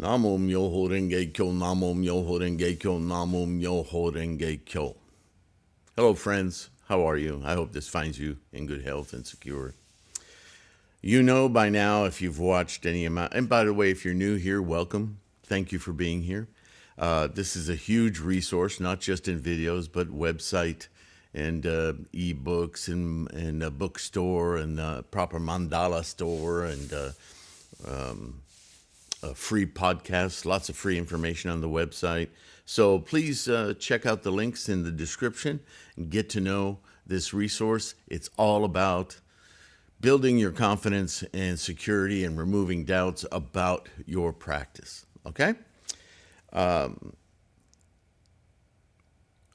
Namo Myoho Renge Kyo, Namo Myoho Renge Kyo, Namo Myoho Renge Kyo. Hello, friends. How are you? I hope this finds you in good health and secure. You know by now if you've watched any amount, and by the way, if you're new here, welcome. Thank you for being here. This is a huge resource, not just in videos, but website and ebooks and a bookstore and a proper mandala store and free podcasts, lots of free information on the website. So please check out the links in the description and get to know this resource. It's all about building your confidence and security and removing doubts about your practice. Okay? I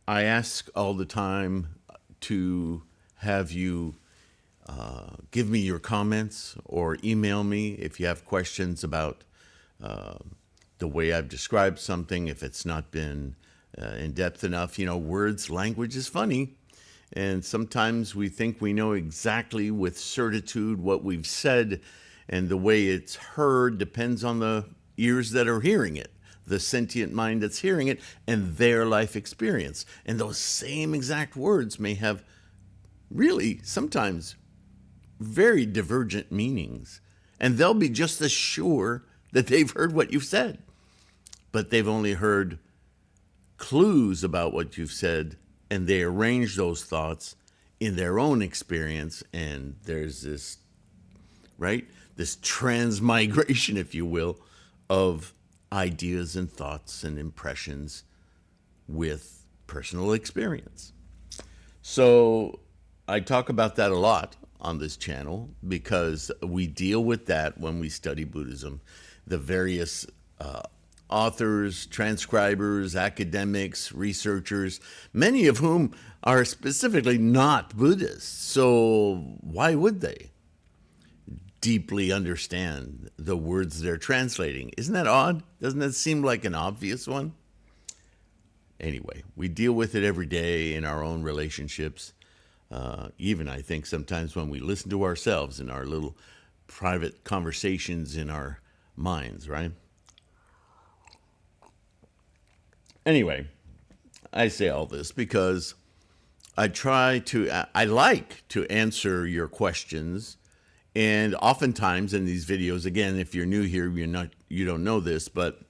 ask all the time to have you give me your comments or email me if you have questions about the way I've described something, if it's not been in depth enough. You know, language is funny. And sometimes we think we know exactly with certitude what we've said, and the way it's heard depends on the ears that are hearing it, the sentient mind that's hearing it, and their life experience. And those same exact words may have really sometimes very divergent meanings. And they'll be just as sure that they've heard what you've said, but they've only heard clues about what you've said, and they arrange those thoughts in their own experience. And there's this, right? This transmigration, if you will, of ideas and thoughts and impressions with personal experience. So I talk about that a lot on this channel because we deal with that when we study Buddhism. The various authors, transcribers, academics, researchers, many of whom are specifically not Buddhists. So why would they deeply understand the words they're translating? Isn't that odd? Doesn't that seem like an obvious one? Anyway, we deal with it every day in our own relationships. Even I think sometimes when we listen to ourselves in our little private conversations in our minds, right? Anyway, I say all this because I like to answer your questions. And oftentimes in these videos, again, if you're new here, you don't know this, but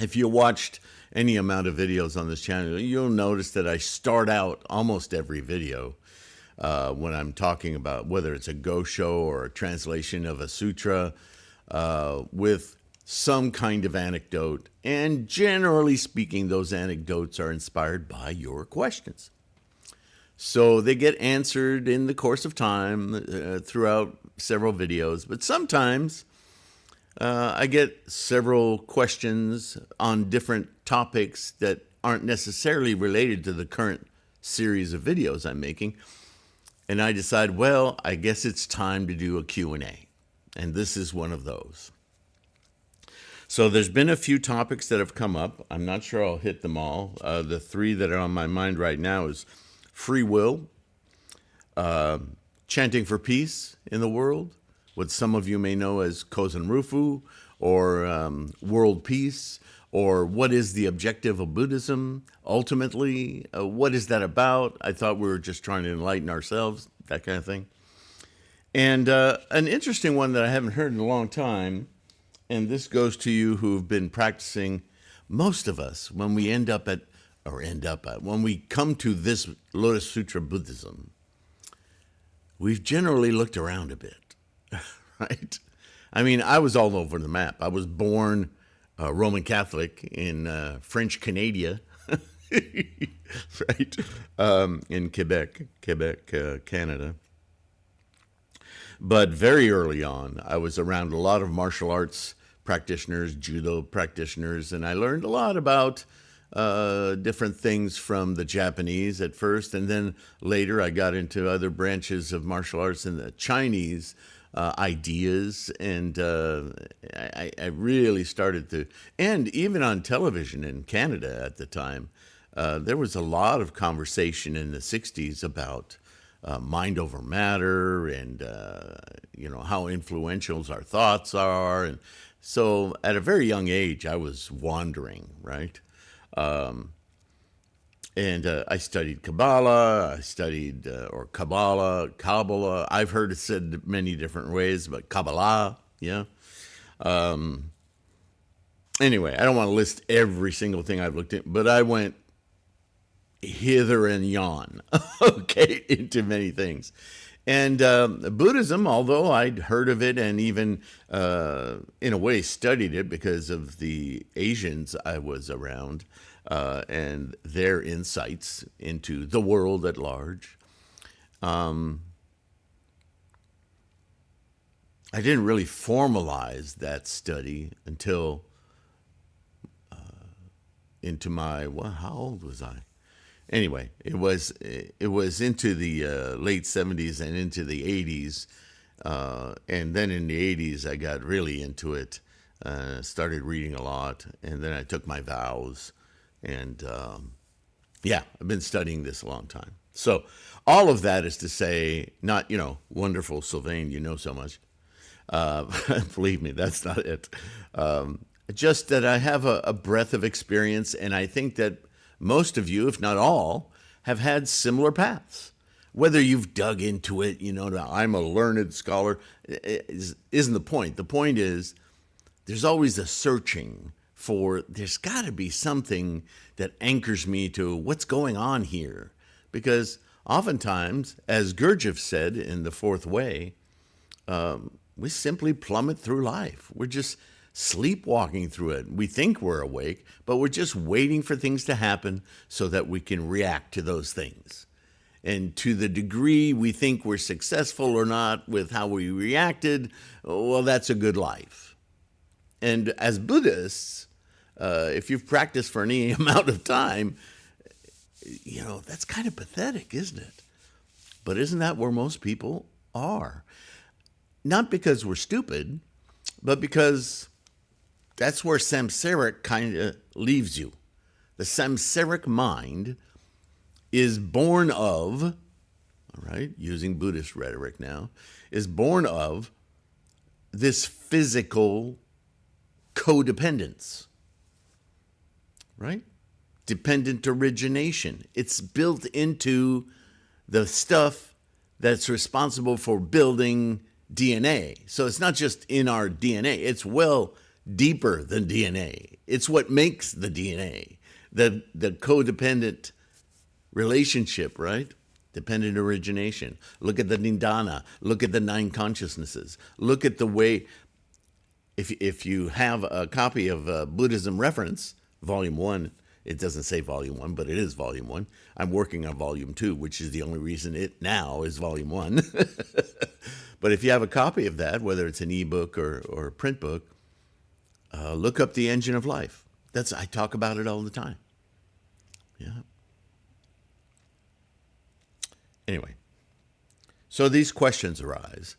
if you watched any amount of videos on this channel, you'll notice that I start out almost every video when I'm talking about whether it's a gosho or a translation of a sutra with some kind of anecdote. And generally speaking, those anecdotes are inspired by your questions. So they get answered in the course of time throughout several videos. But sometimes I get several questions on different topics that aren't necessarily related to the current series of videos I'm making. And I decide, well, I guess it's time to do a Q&A. And this is one of those. So there's been a few topics that have come up. I'm not sure I'll hit them all. The three that are on my mind right now is free will, chanting for peace in the world, what some of you may know as Kozen Rufu, or world peace, or what is the objective of Buddhism ultimately? What is that about? I thought we were just trying to enlighten ourselves, that kind of thing. And an interesting one that I haven't heard in a long time, and this goes to you who've been practicing. Most of us, when we when we come to this Lotus Sutra Buddhism, we've generally looked around a bit, right? I mean, I was all over the map. I was born Roman Catholic in French Canada, right? In Quebec, Canada. But very early on, I was around a lot of martial arts practitioners, judo practitioners, and I learned a lot about different things from the Japanese at first, and then later I got into other branches of martial arts and the Chinese ideas, and I really started to, and even on television in Canada at the time, there was a lot of conversation in the 60s about mind over matter, and how influential our thoughts are. And so at a very young age, I was wandering, right? And I studied Kabbalah. I studied, or Kabbalah. I've heard it said many different ways, but Kabbalah, yeah. Anyway, I don't want to list every single thing I've looked at, but I went hither and yon, okay, into many things. And Buddhism, although I'd heard of it and even in a way studied it because of the Asians I was around and their insights into the world at large, I didn't really formalize that study until into my, well, how old was I? Anyway, it was into the late 70s and into the 80s. And then in the 80s, I got really into it, started reading a lot, and then I took my vows. And yeah, I've been studying this a long time. So all of that is to say, not, wonderful Sylvain, you know so much. Believe me, that's not it. Just that I have a breadth of experience, and I think that most of you, if not all, have had similar paths. Whether you've dug into it, I'm a learned scholar, isn't the point. The point is there's always a searching for, there's got to be something that anchors me to what's going on here. Because oftentimes, as Gurdjieff said in The Fourth Way, we simply plummet through life. We're just sleepwalking through it. We think we're awake, but we're just waiting for things to happen so that we can react to those things. And to the degree we think we're successful or not with how we reacted, well, that's a good life. And as Buddhists, if you've practiced for any amount of time, that's kind of pathetic, isn't it? But isn't that where most people are? Not because we're stupid, but because that's where samsaric kind of leaves you. The samsaric mind is born of, all right, using Buddhist rhetoric now, is born of this physical codependence, right? Dependent origination. It's built into the stuff that's responsible for building DNA. So it's not just in our DNA. It's well deeper than DNA. It's what makes the DNA, the codependent relationship, right? Dependent origination. Look at the Nidana. Look at the 9 consciousnesses. Look at the way, if you have a copy of Buddhism Reference, Volume 1, it doesn't say Volume 1, but it is Volume 1. I'm working on Volume 2, which is the only reason it now is Volume 1. But if you have a copy of that, whether it's an ebook or a print book, look up the engine of life. I talk about it all the time. Yeah. Anyway, so these questions arise,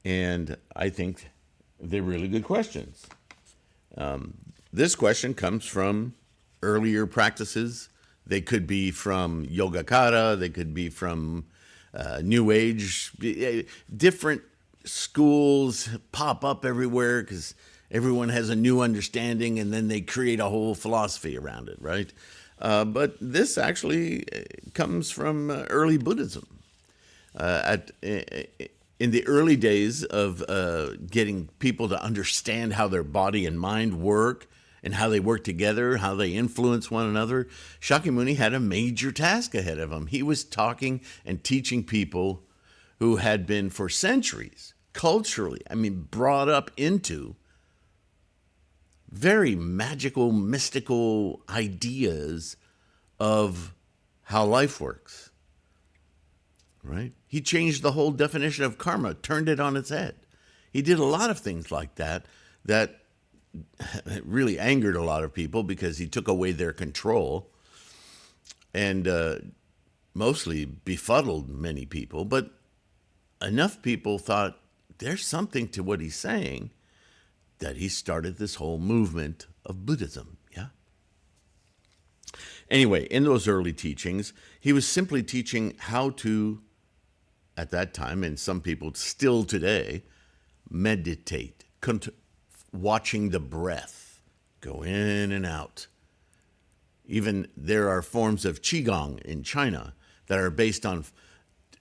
and I think they're really good questions. This question comes from earlier practices. They could be from Yogacara. They could be from New Age. Different schools pop up everywhere because everyone has a new understanding, and then they create a whole philosophy around it, right? But this actually comes from early Buddhism. In the early days of getting people to understand how their body and mind work and how they work together, how they influence one another, Shakyamuni had a major task ahead of him. He was talking and teaching people who had been for centuries, culturally, brought up into very magical, mystical ideas of how life works, right? He changed the whole definition of karma, turned it on its head. He did a lot of things like that really angered a lot of people because he took away their control and mostly befuddled many people. But enough people thought there's something to what he's saying that he started this whole movement of Buddhism, yeah? Anyway, in those early teachings, he was simply teaching how to at that time, and some people still today, meditate, watching the breath go in and out. Even there are forms of Qigong in China that are based on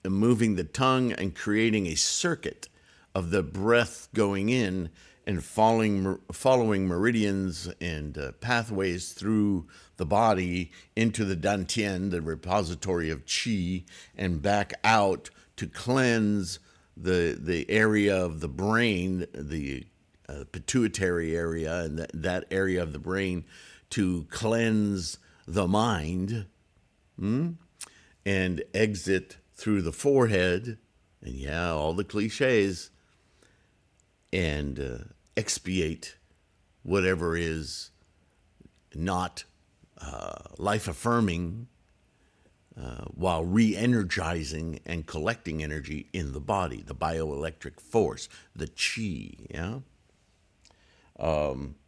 moving the tongue and creating a circuit of the breath going in and following meridians and pathways through the body into the dantian, the repository of qi, and back out to cleanse the area of the brain, the pituitary area, and that area of the brain, to cleanse the mind, and exit through the forehead, and yeah, all the cliches, and expiate whatever is not life-affirming, while re-energizing and collecting energy in the body, the bioelectric force, the qi,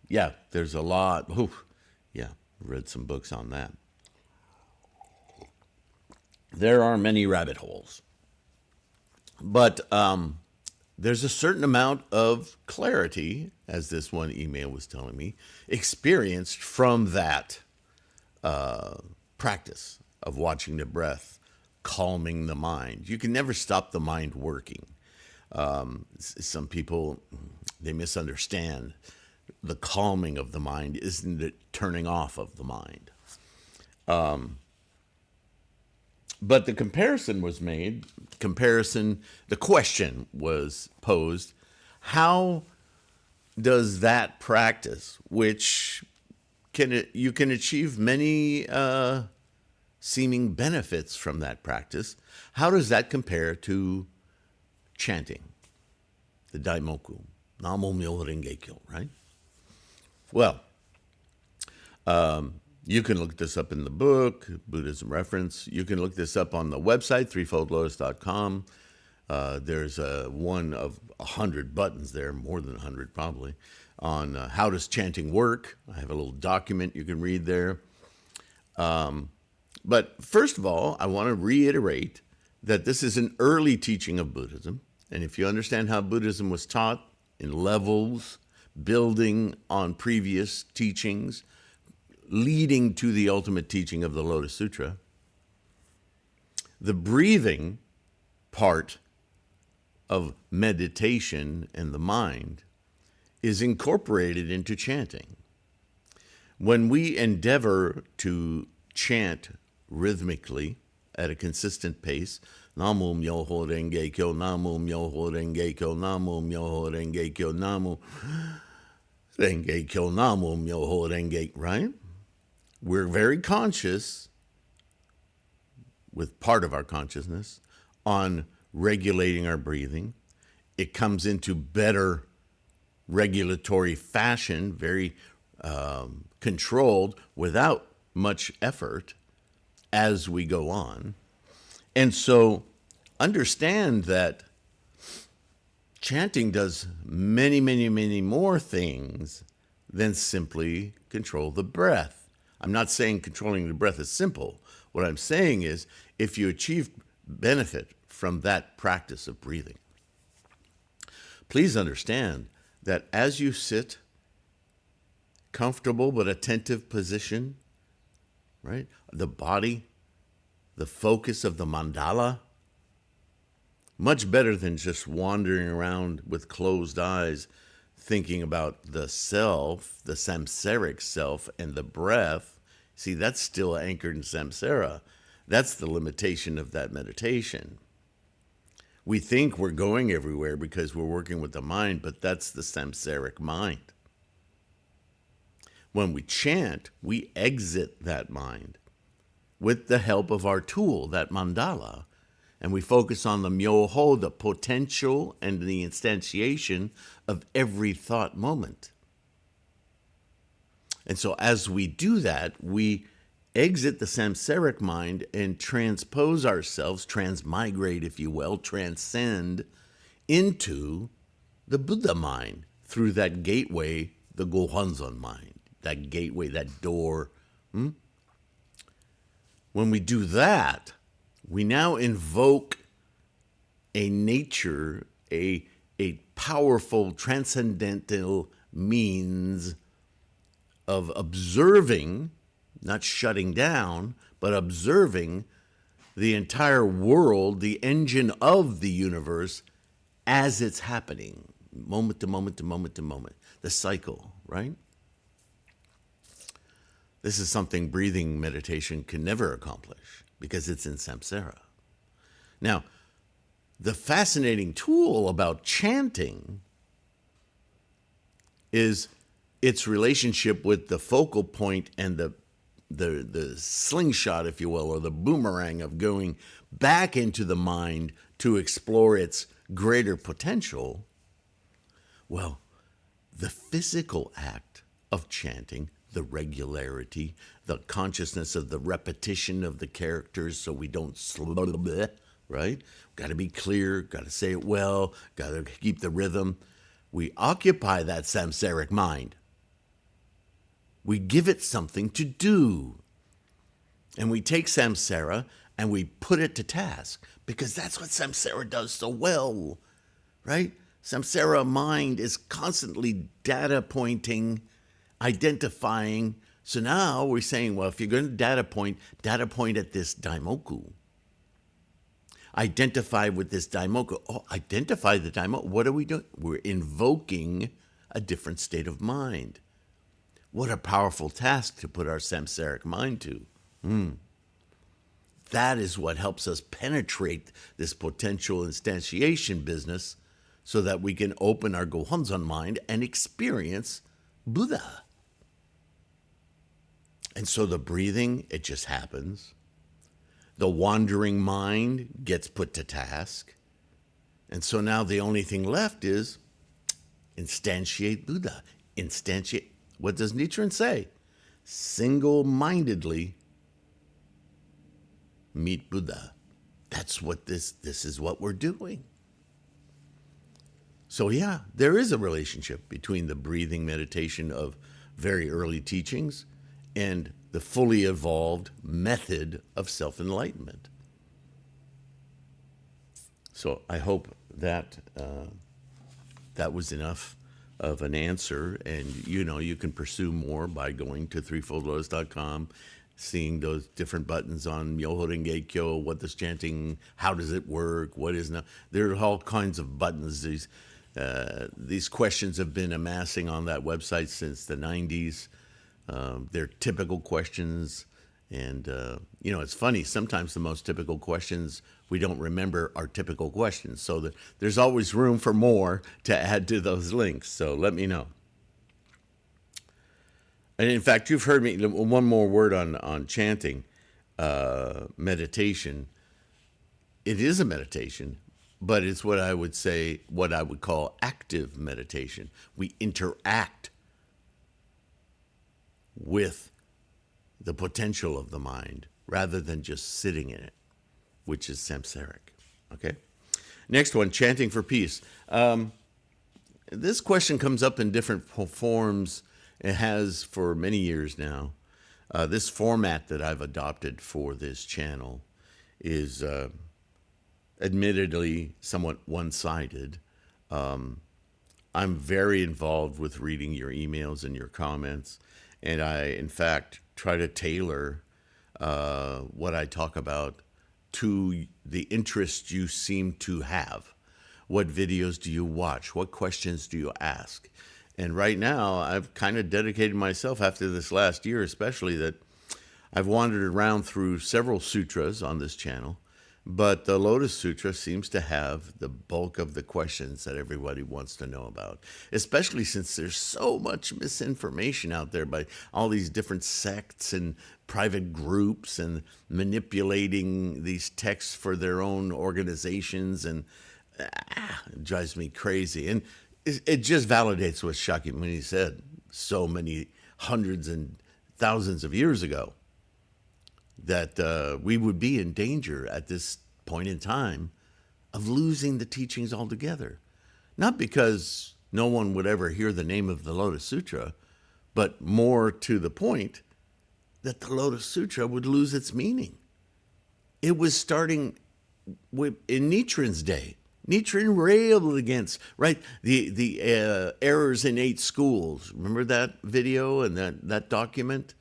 yeah, there's a lot. Yeah, read some books on that. There are many rabbit holes. But there's a certain amount of clarity, as this one email was telling me, experienced from that practice of watching the breath, calming the mind. You can never stop the mind working. Some people, they misunderstand. The calming of the mind isn't the turning off of the mind. But the comparison was made, the question was posed, how does that practice, which you can achieve many seeming benefits from that practice, how does that compare to chanting, the Daimoku, Namo Myoho Renge Kyo, right? Well, you can look this up in the book, Buddhism Reference. You can look this up on the website, threefoldlotus.com. There's one of 100 buttons there, more than 100 probably, on how does chanting work. I have a little document you can read there. But first of all, I want to reiterate that this is an early teaching of Buddhism. And if you understand how Buddhism was taught in levels, building on previous teachings, leading to the ultimate teaching of the Lotus Sutra, the breathing part of meditation and the mind is incorporated into chanting. When we endeavor to chant rhythmically at a consistent pace, Namo Myoho Renge Kyo, Namo Myoho Renge Kyo, Namo Myoho Renge Kyo, Namo Renge Kyo, Namo Myoho Renge, right? We're very conscious, with part of our consciousness, on regulating our breathing. It comes into better regulatory fashion, very controlled, without much effort as we go on. And so understand that chanting does many, many, many more things than simply control the breath. I'm not saying controlling the breath is simple. What I'm saying is, if you achieve benefit from that practice of breathing, please understand that as you sit, comfortable but attentive position, right? The body, the focus of the mandala, much better than just wandering around with closed eyes, thinking about the self, the samsaric self, and the breath. See, that's still anchored in samsara. That's the limitation of that meditation. We think we're going everywhere because we're working with the mind, but that's the samsaric mind. When we chant, we exit that mind with the help of our tool, that mandala, and we focus on the myoho, the potential and the instantiation of every thought moment. And so as we do that, we exit the samsaric mind and transpose ourselves, transmigrate, if you will, transcend into the Buddha mind through that gateway, the Gohonzon mind, that gateway, that door. When we do that, we now invoke a nature, a powerful transcendental means of observing, not shutting down, but observing the entire world, the engine of the universe, as it's happening, moment to moment to moment to moment, the cycle, right? This is something breathing meditation can never accomplish because it's in samsara. Now, the fascinating tool about chanting is its relationship with the focal point and the slingshot, if you will, or the boomerang of going back into the mind to explore its greater potential. Well, the physical act of chanting, the regularity, the consciousness of the repetition of the characters so we don't right? Got to be clear, got to say it well, got to keep the rhythm. We occupy that samsaric mind. We give it something to do. And we take samsara and we put it to task because that's what samsara does so well, right? Samsara mind is constantly data pointing, identifying. So now we're saying, well, if you're going to data point at this daimoku. Identify with this daimoku. Oh, identify the daimoku. What are we doing? We're invoking a different state of mind. What a powerful task to put our samsaric mind to. That is what helps us penetrate this potential instantiation business so that we can open our Gohonzon mind and experience Buddha. And so the breathing, it just happens. The wandering mind gets put to task. And so now the only thing left is instantiate Buddha. Instantiate. What does Nichiren say? Single-mindedly meet Buddha. That's what this is what we're doing. So yeah, there is a relationship between the breathing meditation of very early teachings and the fully evolved method of self-enlightenment. So I hope that that was enough of an answer, and you can pursue more by going to threefoldlotus.com, seeing those different buttons on Myoho Renge Kyo, what does chanting, how does it work, what is not. There are all kinds of buttons. These questions have been amassing on that website since the 90s. They're typical questions, and it's funny, sometimes the most typical questions we don't remember are typical questions, so there's always room for more to add to those links, so let me know. And in fact, you've heard me, one more word on chanting, meditation. It is a meditation, but it's what I would call active meditation. We interact with the potential of the mind rather than just sitting in it, which is samsaric. Okay? Next one, chanting for peace. This question comes up in different forms. It has for many years now. This format that I've adopted for this channel is admittedly somewhat one-sided. I'm very involved with reading your emails and your comments. And I, in fact, try to tailor what I talk about to the interest you seem to have. What videos do you watch? What questions do you ask? And right now, I've kind of dedicated myself, after this last year especially, that I've wandered around through several sutras on this channel, but the Lotus Sutra seems to have the bulk of the questions that everybody wants to know about, especially since there's so much misinformation out there by all these different sects and private groups and manipulating these texts for their own organizations, and it drives me crazy. And it just validates what Shakyamuni said so many hundreds and thousands of years ago, that we would be in danger at this point in time of losing the teachings altogether. Not because no one would ever hear the name of the Lotus Sutra, but more to the point that the Lotus Sutra would lose its meaning. It was starting in Nichiren's day. Nichiren railed against, right, the errors in 8 schools. Remember that video and that document?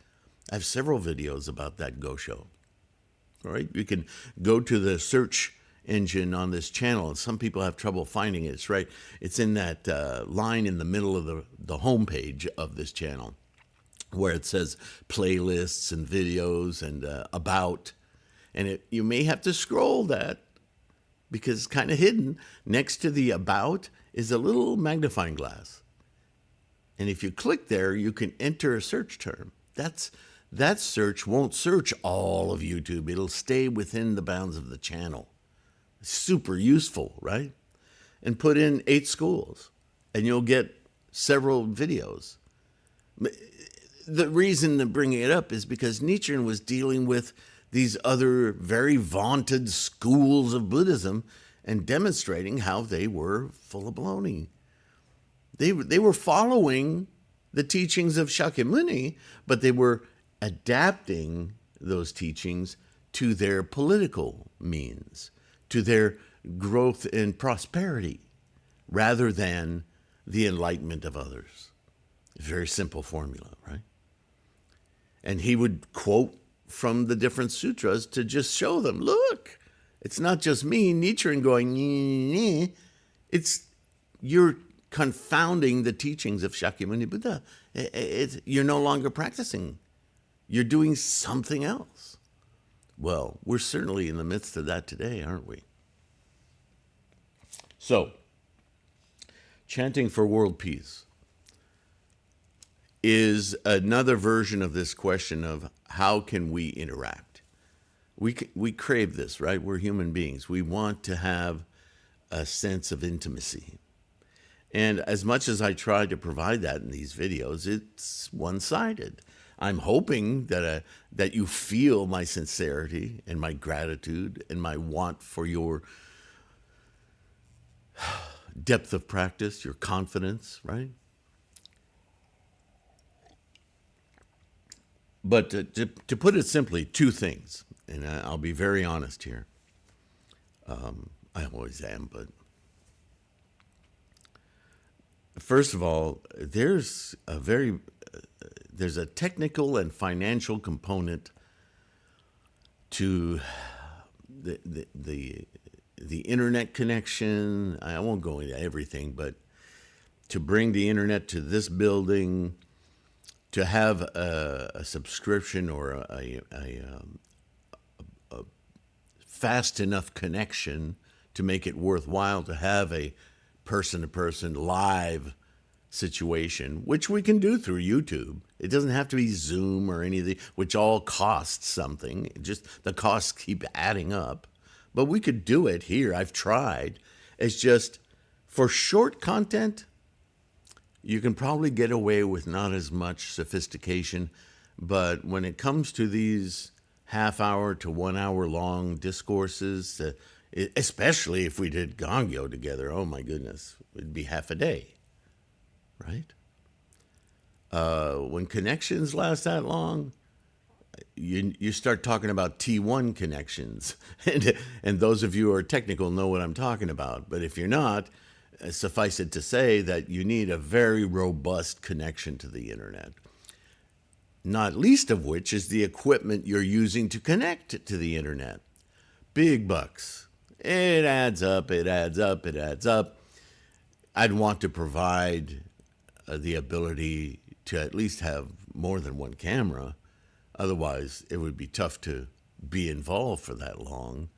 I have several videos about that Gosho. All right, you can go to the search engine on this channel, and some people have trouble finding it. It's right. It's in that line in the middle of the homepage of this channel, where it says playlists and videos and about, and you may have to scroll that because it's kind of hidden. Next to the about is a little magnifying glass, and if you click there, you can enter a search term. That search won't search all of YouTube. It'll stay within the bounds of the channel. Super useful, right? And put in 8 schools, and you'll get several videos. The reason I'm bringing it up is because Nichiren was dealing with these other very vaunted schools of Buddhism and demonstrating how they were full of baloney. They were following the teachings of Shakyamuni, but they were adapting those teachings to their political means, to their growth and prosperity, rather than the enlightenment of others. Very simple formula, right? And he would quote from the different sutras to just show them, look, it's not just me, Nichiren going, nee. You're confounding the teachings of Shakyamuni Buddha. You're no longer practicing. You're doing something else. Well, we're certainly in the midst of that today, aren't we? So, chanting for world peace is another version of this question of how can we interact? We crave this, right? We're human beings. We want to have a sense of intimacy. And as much as I try to provide that in these videos, it's one-sided. I'm hoping that you feel my sincerity and my gratitude and my want for your depth of practice, your confidence, right? But to put it simply, 2 things, and I'll be very honest here. I always am, but first of all, there's a technical and financial component to the internet connection. I won't go into everything, but to bring the internet to this building, to have a subscription or a fast enough connection to make it worthwhile to have a person-to-person live situation, which we can do through YouTube. It doesn't have to be Zoom or anything, which all costs something. Just the costs keep adding up. But we could do it here. I've tried. It's just for short content, you can probably get away with not as much sophistication. But when it comes to these half-hour to 1 hour long discourses, especially if we did Gongyo together, oh my goodness, it'd be half a day, right? When connections last that long, you start talking about T1 connections. And those of you who are technical know what I'm talking about. But if you're not, suffice it to say that you need a very robust connection to the internet. Not least of which is the equipment you're using to connect to the internet. Big bucks. It adds up, it adds up, it adds up. I'd want to provide the ability to at least have more than one camera. Otherwise, it would be tough to be involved for that long.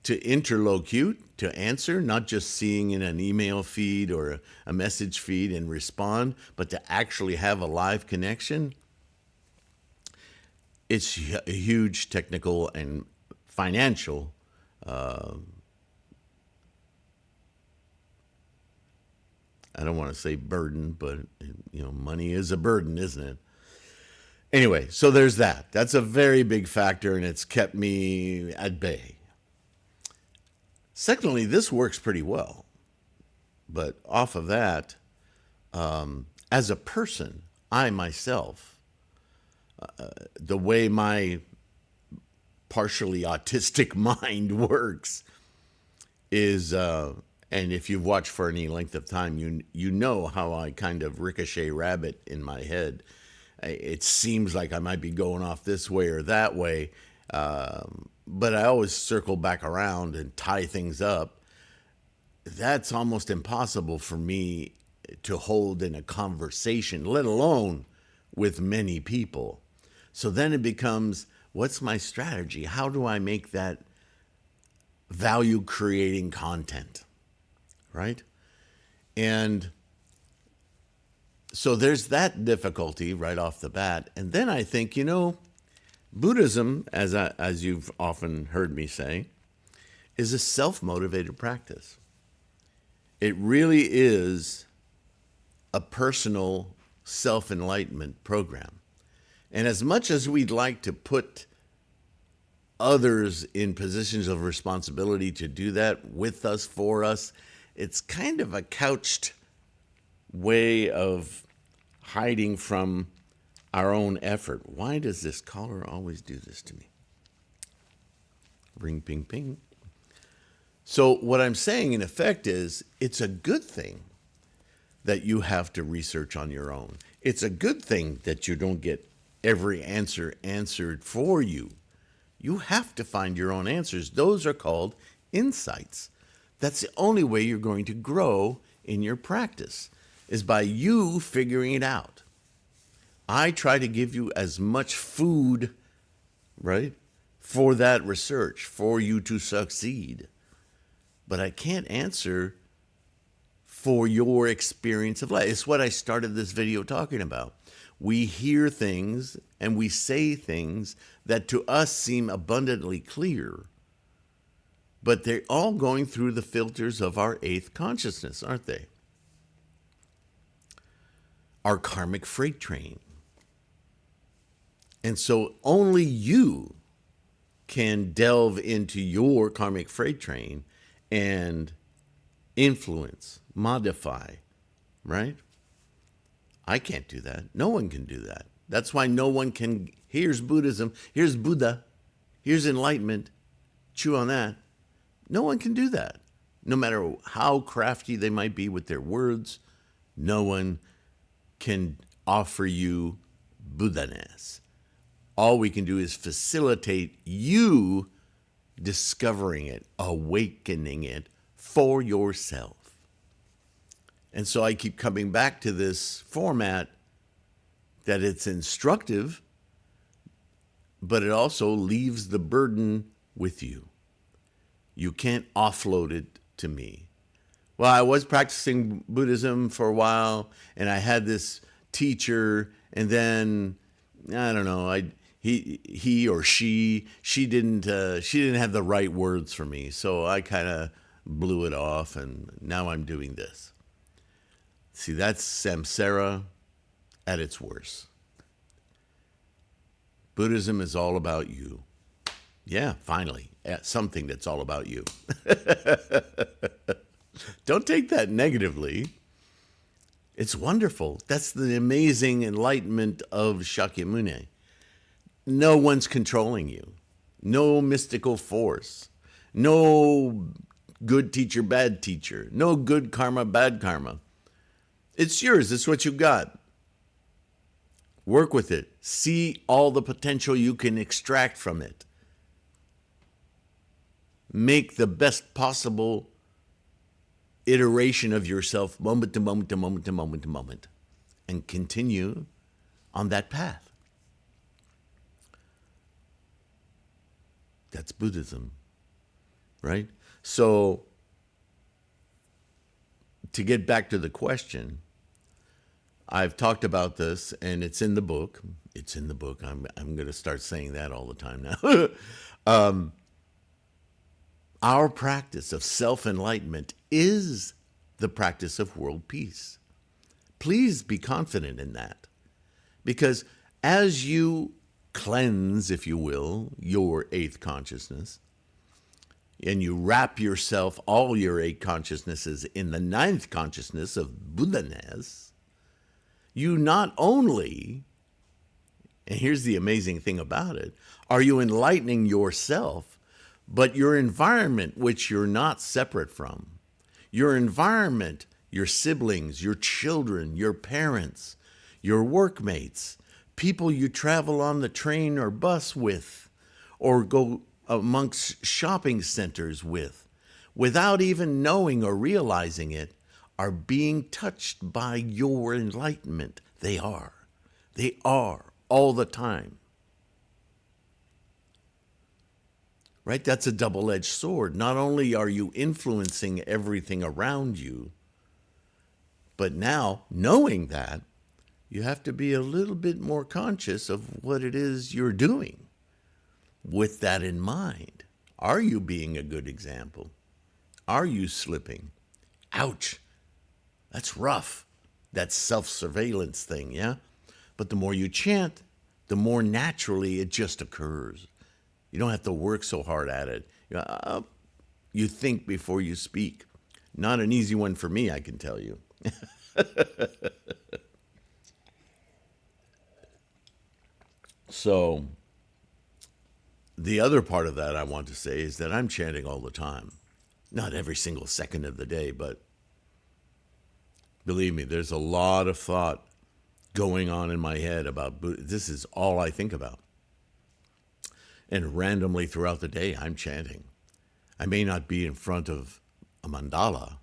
To interlocute, to answer, not just seeing in an email feed or a message feed and respond, but to actually have a live connection, it's a huge technical and financial I don't want to say burden, but money is a burden, isn't it? Anyway, so there's that. That's a very big factor, and it's kept me at bay. Secondly, this works pretty well. But off of that, as a person, I myself, the way my partially autistic mind works, is, and if you've watched for any length of time, you know how I kind of ricochet rabbit in my head. It seems like I might be going off this way or that way, but I always circle back around and tie things up. That's almost impossible for me to hold in a conversation, let alone with many people. So then it becomes, what's my strategy? How do I make that value creating content? Right? And so there's that difficulty right off the bat. And then I think, Buddhism, as you've often heard me say, is a self-motivated practice. It really is a personal self-enlightenment program. And as much as we'd like to put others in positions of responsibility to do that with us, for us, it's kind of a couched way of hiding from our own effort. Why does this caller always do this to me? Ring, ping, ping. So what I'm saying in effect is, it's a good thing that you have to research on your own. It's a good thing that you don't get every answer answered for you. You have to find your own answers. Those are called insights. That's the only way you're going to grow in your practice, is by you figuring it out. I try to give you as much food, right, for that research, for you to succeed. But I can't answer for your experience of life. It's what I started this video talking about. We hear things and we say things that to us seem abundantly clear, but they're all going through the filters of our eighth consciousness, aren't they? Our karmic freight train. And so only you can delve into your karmic freight train and influence, modify, right? I can't do that. No one can do that. That's why no one can. Here's Buddhism, here's Buddha, here's enlightenment, chew on that. No one can do that. No matter how crafty they might be with their words, no one can offer you Buddha-ness. All we can do is facilitate you discovering it, awakening it for yourself. And so I keep coming back to this format, that it's instructive, but it also leaves the burden with you. You can't offload it to me. Well, I was practicing Buddhism for a while, and I had this teacher, and then, I don't know, he or she didn't have the right words for me, so I kind of blew it off, and now I'm doing this. See, that's samsara at its worst. Buddhism is all about you. Yeah, finally, something that's all about you. Don't take that negatively. It's wonderful. That's the amazing enlightenment of Shakyamuni. No one's controlling you. No mystical force. No good teacher, bad teacher. No good karma, bad karma. It's yours. It's what you got. Work with it. See all the potential you can extract from it. Make the best possible iteration of yourself, moment to moment to moment to moment to moment, and continue on that path. That's Buddhism, right? So, to get back to the question, I've talked about this, and it's in the book. It's in the book. I'm going to start saying that all the time now. Our practice of self-enlightenment is the practice of world peace. Please be confident in that, because as you cleanse, if you will, your eighth consciousness, and you wrap yourself, all your eight consciousnesses, in the ninth consciousness of Buddha-ness, you not only, and here's the amazing thing about it, are you enlightening yourself, But your environment, which you're not separate from, your environment, your siblings, your children, your parents, your workmates, people you travel on the train or bus with, or go amongst shopping centers with, without even knowing or realizing it, are being touched by your enlightenment. They are. They are all the time. Right? That's a double-edged sword. Not only are you influencing everything around you, but now, knowing that, you have to be a little bit more conscious of what it is you're doing with that in mind. Are you being a good example? Are you slipping? Ouch. That's rough. That self-surveillance thing, yeah? But the more you chant, the more naturally it just occurs. You don't have to work so hard at it. You think before you speak. Not an easy one for me, I can tell you. So, the other part of that I want to say is that I'm chanting all the time. Not every single second of the day, but believe me, there's a lot of thought going on in my head about this is all I think about. And randomly throughout the day, I'm chanting. I may not be in front of a mandala,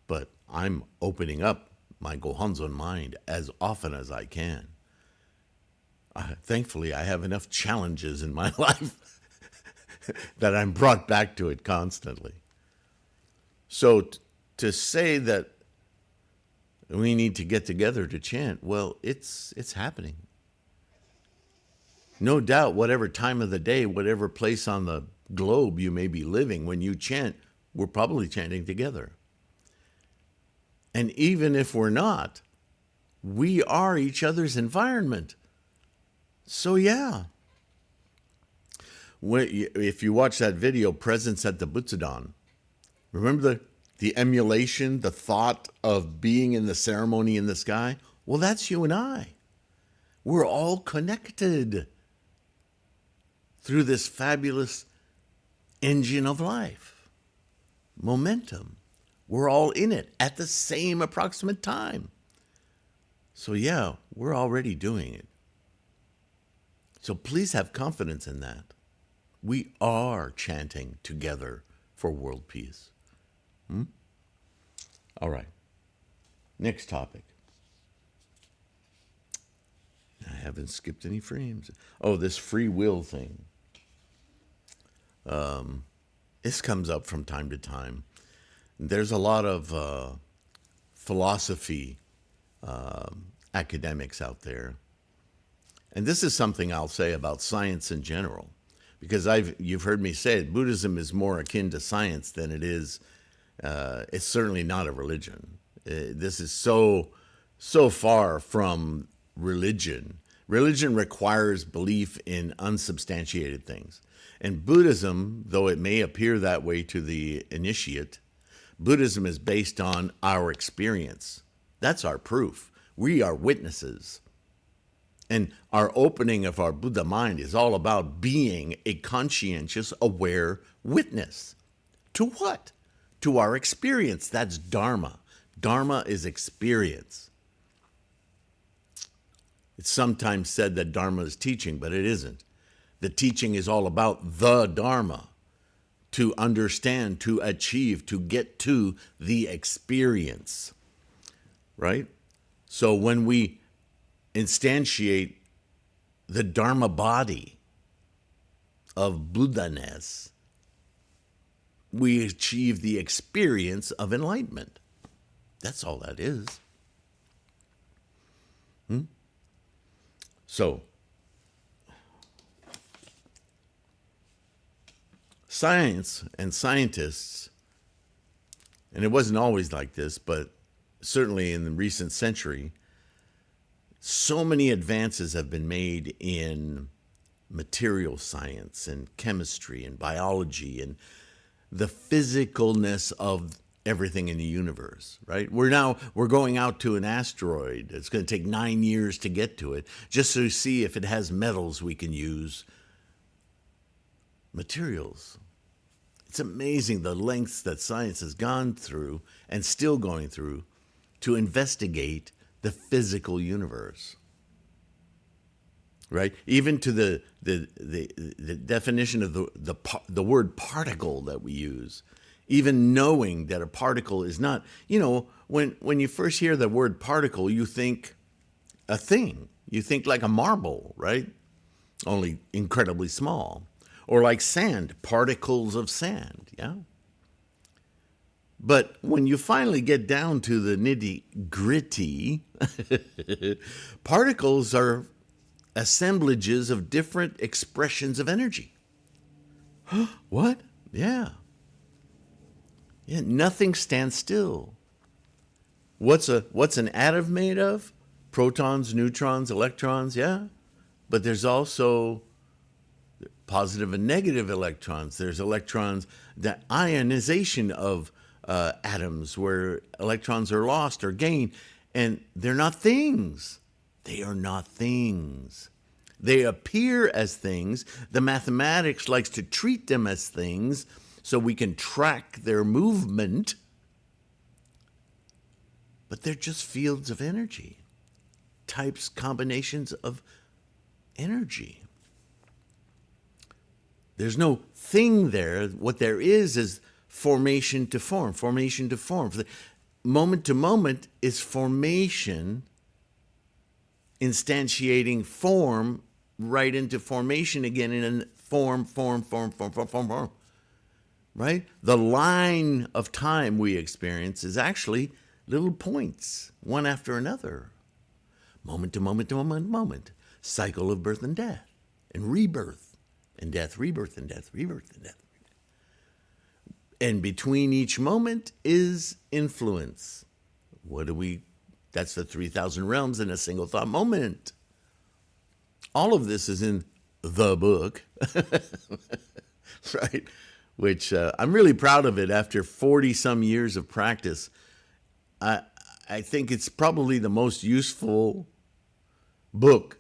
but I'm opening up my Gohonzon mind as often as I can. Thankfully, I have enough challenges in my life that I'm brought back to it constantly. So to say that we need to get together to chant, well, it's happening. No doubt, whatever time of the day, whatever place on the globe you may be living, when you chant, we're probably chanting together. And even if we're not, we are each other's environment. So yeah. If you watch that video, Presence at the Butsudan, remember the emulation, the thought of being in the ceremony in the sky? Well, that's you and I. We're all connected through this fabulous engine of life, momentum. We're all in it at the same approximate time. So yeah, we're already doing it. So please have confidence in that. We are chanting together for world peace. All right. Next topic. I haven't skipped any frames. Oh, this free will thing. This comes up from time to time. There's a lot of philosophy academics out there. And this is something I'll say about science in general, because you've heard me say it, Buddhism is more akin to science than it is, it's certainly not a religion. This is so far from religion. Religion requires belief in unsubstantiated things. And Buddhism, though it may appear that way to the initiate, Buddhism is based on our experience. That's our proof. We are witnesses. And our opening of our Buddha mind is all about being a conscientious, aware witness. To what? To our experience. That's Dharma. Dharma is experience. It's sometimes said that Dharma is teaching, but it isn't. The teaching is all about the Dharma, to understand, to achieve, to get to the experience, right? So when we instantiate the Dharma body of Buddha-ness, we achieve the experience of enlightenment. That's all that is. So, science and scientists, and it wasn't always like this, but certainly in the recent century, so many advances have been made in material science and chemistry and biology and the physicalness of everything in the universe, right? We're going out to an asteroid. It's going to take 9 years to get to it, just to see if it has metals we can use materials. It's amazing the lengths that science has gone through and still going through to investigate the physical universe. Right? Even to the definition of the word particle that we use. Even knowing that a particle is not, when you first hear the word particle, you think a thing. You think like a marble, right? Only incredibly small. Or like sand, particles of sand, yeah? But when you finally get down to the nitty-gritty, particles are assemblages of different expressions of energy. What? Yeah. Yeah, nothing stands still. What's an atom made of? Protons, neutrons, electrons, yeah. But there's also positive and negative electrons. There's electrons, the ionization of atoms where electrons are lost or gained, and they're not things. They are not things. They appear as things. The mathematics likes to treat them as things so we can track their movement, but they're just fields of energy, types, combinations of energy. There's no thing there. What there is formation to form, formation to form. Moment to moment is formation instantiating form right into formation again in a form. Right? The line of time we experience is actually little points, one after another. Moment to moment to moment. Cycle of birth and death, and rebirth, and death, rebirth, and death, rebirth, and death. And between each moment is influence. That's the 3,000 realms in a single thought moment. All of this is in the book, right? Which I'm really proud of it after 40-some years of practice. I think it's probably the most useful book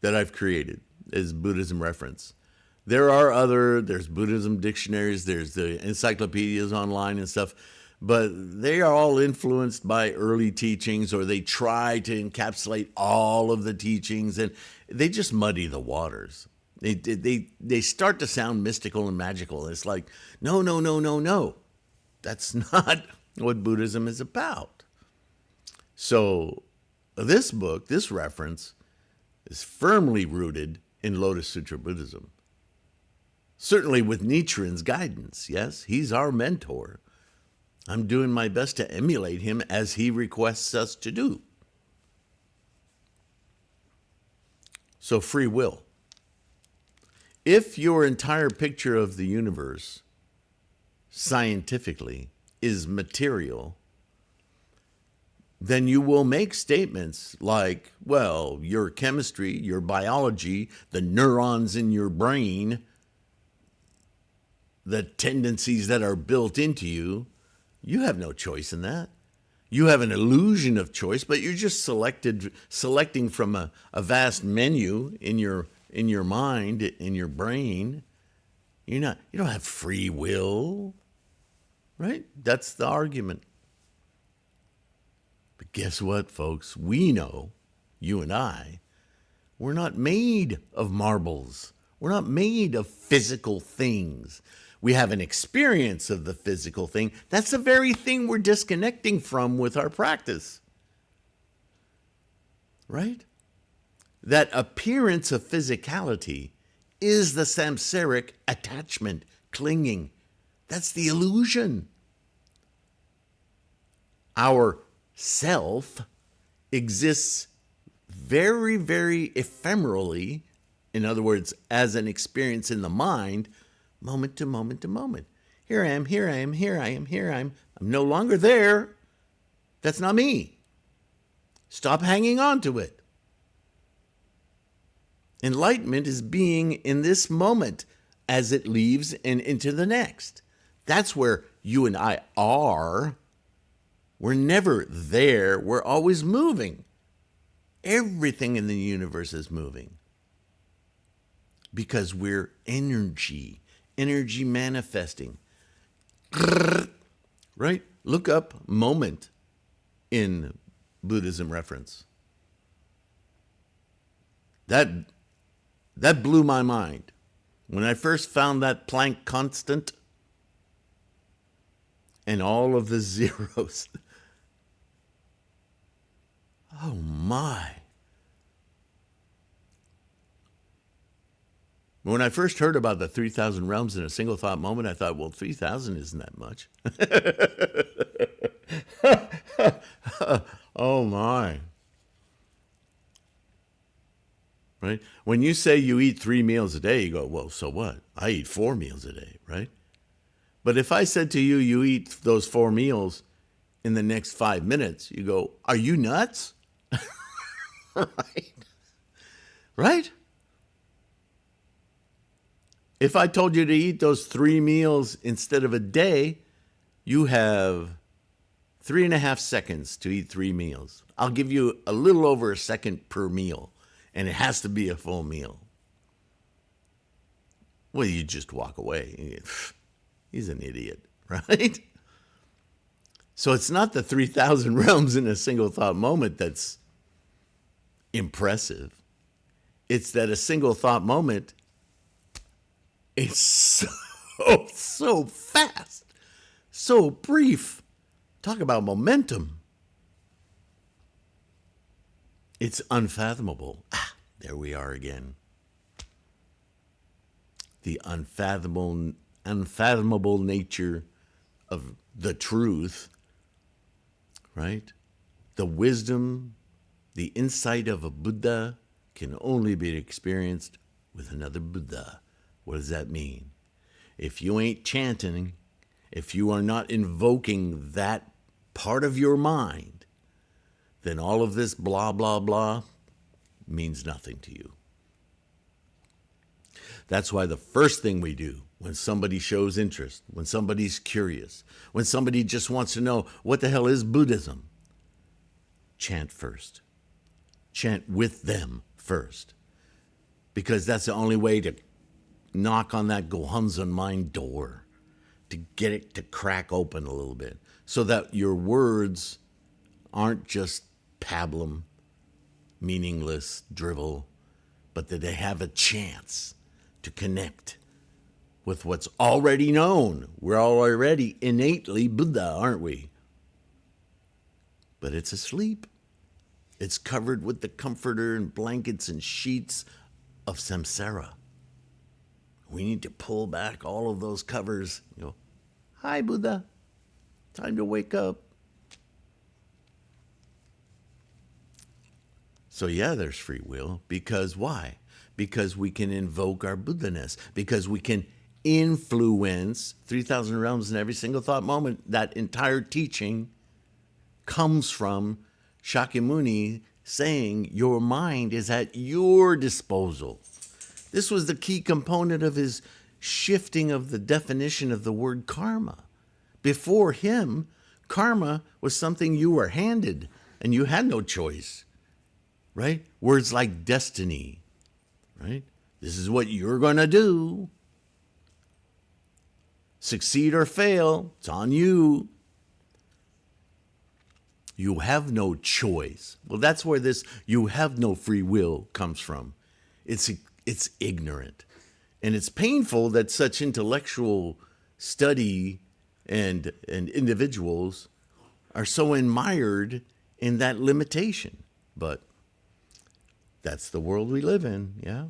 that I've created is Buddhism Reference. There's Buddhism dictionaries, there's the encyclopedias online and stuff, but they are all influenced by early teachings, or they try to encapsulate all of the teachings, and they just muddy the waters. They start to sound mystical and magical. It's like, no. That's not what Buddhism is about. So this book, this reference, is firmly rooted in Lotus Sutra Buddhism. Certainly with Nichiren's guidance, yes, he's our mentor. I'm doing my best to emulate him as he requests us to do. So free will. If your entire picture of the universe, scientifically, is material, then you will make statements like, well, your chemistry, your biology, the neurons in your brain, the tendencies that are built into you, you have no choice in that. You have an illusion of choice, but you're just selecting from a vast menu in your mind, in your brain. You don't have free will, right? That's the argument. But guess what, folks? We know, you and I, we're not made of marbles. We're not made of physical things. We have an experience of the physical thing. That's the very thing we're disconnecting from with our practice. Right? That appearance of physicality is the samsaric attachment, clinging. That's the illusion. Our self exists very, very ephemerally, in other words, as an experience in the mind, moment to moment to moment. Here I am, here I am, here I am, here I am. I'm no longer there. That's not me. Stop hanging on to it. Enlightenment is being in this moment as it leaves and into the next. That's where you and I are. We're never there. We're always moving. Everything in the universe is moving. Because we're energy. energy manifesting. Right? Look up moment in Buddhism Reference. That blew my mind. When I first found that Planck constant and all of the zeros, oh my. When I first heard about the 3,000 realms in a single thought moment, I thought, well, 3,000 isn't that much. Oh my. Right? When you say you eat 3 meals a day, you go, well, so what? I eat 4 meals a day, right? But if I said to you, you eat those 4 meals in the next 5 minutes, you go, are you nuts? Right? Right? If I told you to eat those 3 meals instead of a day, you have 3.5 seconds to eat 3 meals. I'll give you a little over a second per meal, and it has to be a full meal. Well, you just walk away. He's an idiot, right? So it's not the 3,000 realms in a single thought moment that's impressive. It's that a single thought moment, it's so fast, so brief. Talk about momentum. It's unfathomable. There we are again. The unfathomable nature of the truth, right? The wisdom, the insight of a Buddha can only be experienced with another Buddha. What does that mean? If you ain't chanting, if you are not invoking that part of your mind, then all of this blah, blah, blah means nothing to you. That's why the first thing we do when somebody shows interest, when somebody's curious, when somebody just wants to know what the hell is Buddhism, chant first. Chant with them first. Because that's the only way to knock on that Gohonzon mind door, to get it to crack open a little bit, so that your words aren't just pablum, meaningless drivel, but that they have a chance to connect with what's already known. We're already innately Buddha, aren't we? But it's asleep. It's covered with the comforter and blankets and sheets of samsara. We need to pull back all of those covers. You know, hi, Buddha. Time to wake up. So yeah, there's free will. Because why? Because we can invoke our Buddha-ness. Because we can influence 3,000 realms in every single thought moment. That entire teaching comes from Shakyamuni saying your mind is at your disposal. This was the key component of his shifting of the definition of the word karma. Before him, karma was something you were handed and you had no choice, right? Words like destiny, right? This is what you're going to do. Succeed or fail, it's on you. You have no choice. Well, that's where this you have no free will comes from. It's ignorant. And it's painful that such intellectual study and individuals are so admired in that limitation. But that's the world we live in, yeah?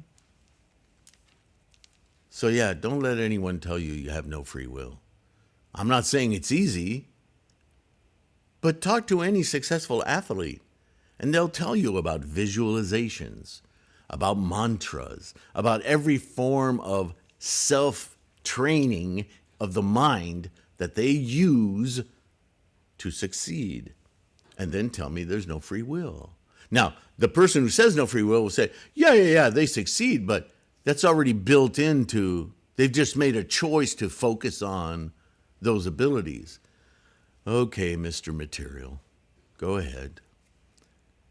So yeah, don't let anyone tell you you have no free will. I'm not saying it's easy, but talk to any successful athlete and they'll tell you about visualizations, about mantras, about every form of self-training of the mind that they use to succeed. And then tell me there's no free will. Now, the person who says no free will say, yeah, they succeed, but that's already built into, they've just made a choice to focus on those abilities. Okay, Mr. Material, go ahead.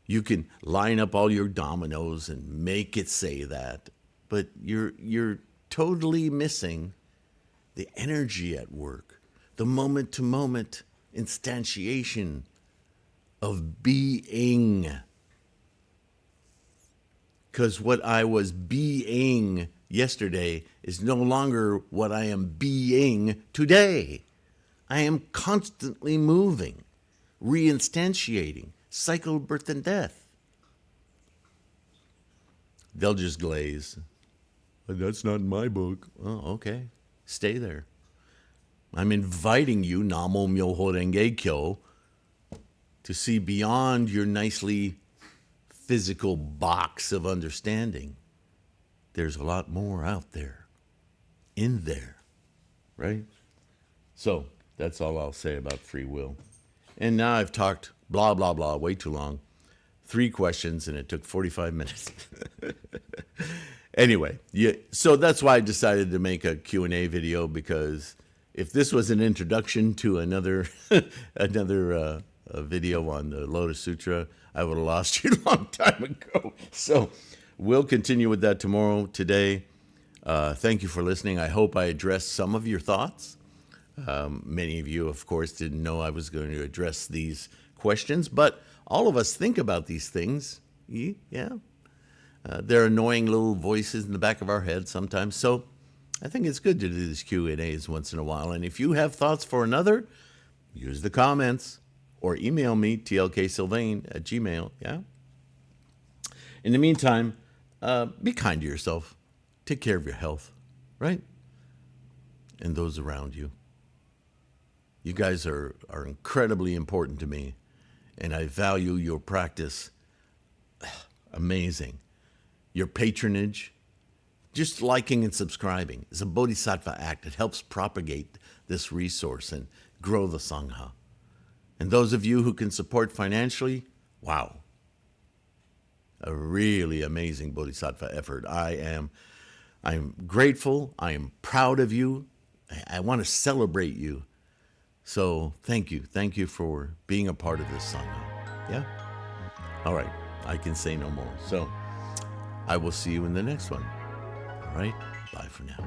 You can line up all your dominoes and make it say that, but you're totally missing the energy at work, the moment-to-moment instantiation of being. Because what I was being yesterday is no longer what I am being today. I am constantly moving, reinstantiating, cycle of birth and death. They'll just glaze. But that's not in my book. Oh, okay. Stay there. I'm inviting you, Namo Myoho Renge Kyo, to see beyond your nicely physical box of understanding. There's a lot more out there, in there, right? So that's all I'll say about free will. And now I've talked blah, blah, blah, way too long. 3 questions, and it took 45 minutes. Anyway, so that's why I decided to make a Q&A video, because if this was an introduction to another video on the Lotus Sutra, I would have lost you a long time ago. So we'll continue with that tomorrow. Today, thank you for listening. I hope I addressed some of your thoughts. Many of you, of course, didn't know I was going to address these questions, but all of us think about these things. Yeah. There are annoying little voices in the back of our head sometimes. So I think it's good to do these Q&As once in a while. And if you have thoughts for another, use the comments or email me, tlksylvain@gmail. Yeah. In the meantime, be kind to yourself. Take care of your health, right? And those around you. You guys are incredibly important to me, and I value your practice. Amazing. Your patronage, just liking and subscribing is a bodhisattva act. It helps propagate this resource and grow the Sangha. And those of you who can support financially, wow. A really amazing bodhisattva effort. I'm grateful. I am proud of you. I want to celebrate you. So thank you. Thank you for being a part of this Sangha. Yeah? All right. I can say no more. So I will see you in the next one. All right? Bye for now.